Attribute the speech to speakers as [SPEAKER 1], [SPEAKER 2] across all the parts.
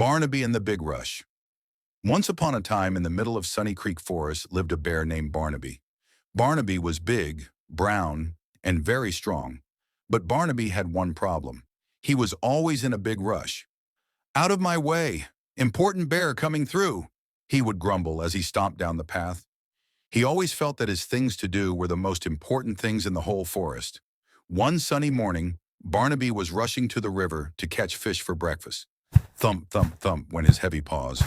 [SPEAKER 1] Barnaby and the Big Rush. Once upon a time in the middle of Sunny Creek Forest lived a bear named Barnaby. Barnaby was big, brown, and very strong. But Barnaby had one problem. He was always in a big rush. "Out of my way! Important bear coming through!" he would grumble as he stomped down the path. He always felt that his things to do were the most important things in the whole forest. One sunny morning, Barnaby was rushing to the river to catch fish for breakfast. Thump, thump, thump went his heavy paws.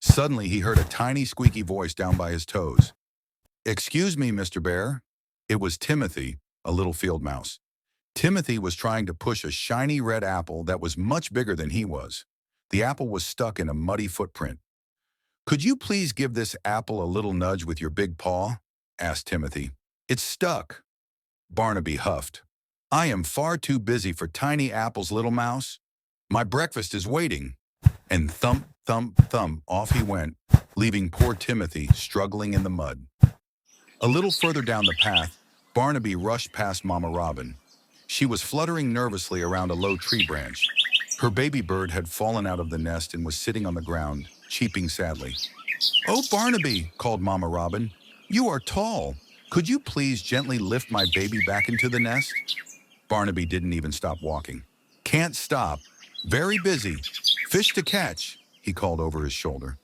[SPEAKER 1] Suddenly, he heard a tiny squeaky voice down by his toes. "Excuse me, Mr. Bear." It was Timothy, a little field mouse. Timothy was trying to push a shiny red apple that was much bigger than he was. The apple was stuck in a muddy footprint. "Could you please give this apple a little nudge with your big paw?" asked Timothy. "It's stuck." Barnaby huffed. "I am far too busy for tiny apples, little mouse. My breakfast is waiting." And thump, thump, thump, off he went, leaving poor Timothy struggling in the mud. A little further down the path, Barnaby rushed past Mama Robin. She was fluttering nervously around a low tree branch. Her baby bird had fallen out of the nest and was sitting on the ground, cheeping sadly. "Oh, Barnaby," called Mama Robin, "you are tall. Could you please gently lift my baby back into the nest?" Barnaby didn't even stop walking. "Can't stop. Very busy. Fish to catch," he called over his shoulder.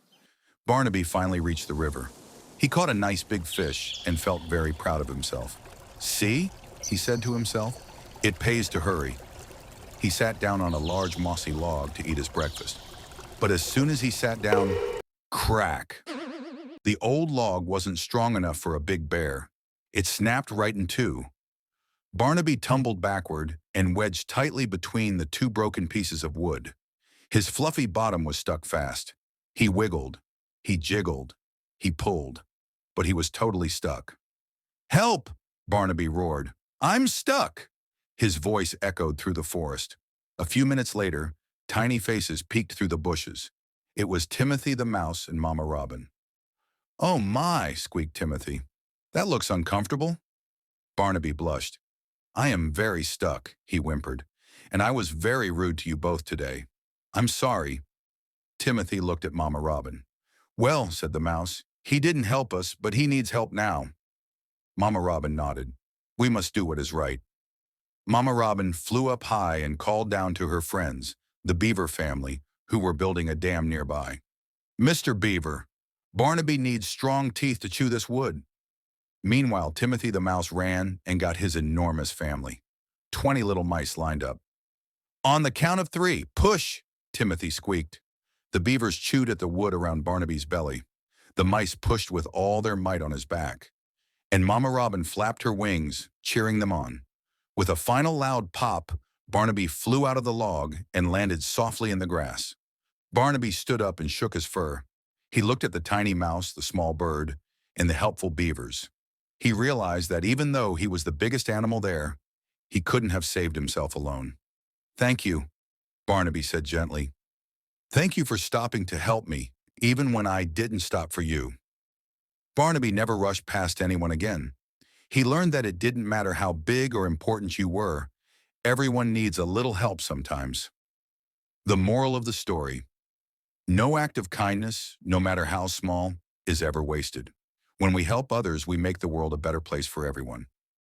[SPEAKER 1] Barnaby finally reached the river. He caught a nice big fish and felt very proud of himself. "See," he said to himself, "it pays to hurry." He sat down on a large mossy log to eat his breakfast. But as soon as he sat down, crack! The old log wasn't strong enough for a big bear. It snapped right in two. Barnaby tumbled backward and wedged tightly between the two broken pieces of wood. His fluffy bottom was stuck fast. He wiggled, he jiggled, he pulled, but he was totally stuck. "Help!" Barnaby roared. "I'm stuck!" His voice echoed through the forest. A few minutes later, tiny faces peeked through the bushes. It was Timothy the mouse and Mama Robin. "Oh my," squeaked Timothy. "That looks uncomfortable." Barnaby blushed. "I am very stuck," he whimpered, "and I was very rude to you both today. I'm sorry." Timothy looked at Mama Robin. "Well," said the mouse, "he didn't help us, but he needs help now." Mama Robin nodded. "We must do what is right." Mama Robin flew up high and called down to her friends, the Beaver family, who were building a dam nearby. "Mr. Beaver, Barnaby needs strong teeth to chew this wood." Meanwhile, Timothy the mouse ran and got his enormous family. 20 little mice lined up. "On the count of 3, push!" Timothy squeaked. The beavers chewed at the wood around Barnaby's belly. The mice pushed with all their might on his back. And Mama Robin flapped her wings, cheering them on. With a final loud pop, Barnaby flew out of the log and landed softly in the grass. Barnaby stood up and shook his fur. He looked at the tiny mouse, the small bird, and the helpful beavers. He realized that even though he was the biggest animal there, he couldn't have saved himself alone. "Thank you," Barnaby said gently. "Thank you for stopping to help me, even when I didn't stop for you." Barnaby never rushed past anyone again. He learned that it didn't matter how big or important you were, everyone needs a little help sometimes. The moral of the story: no act of kindness, no matter how small, is ever wasted. When we help others, we make the world a better place for everyone.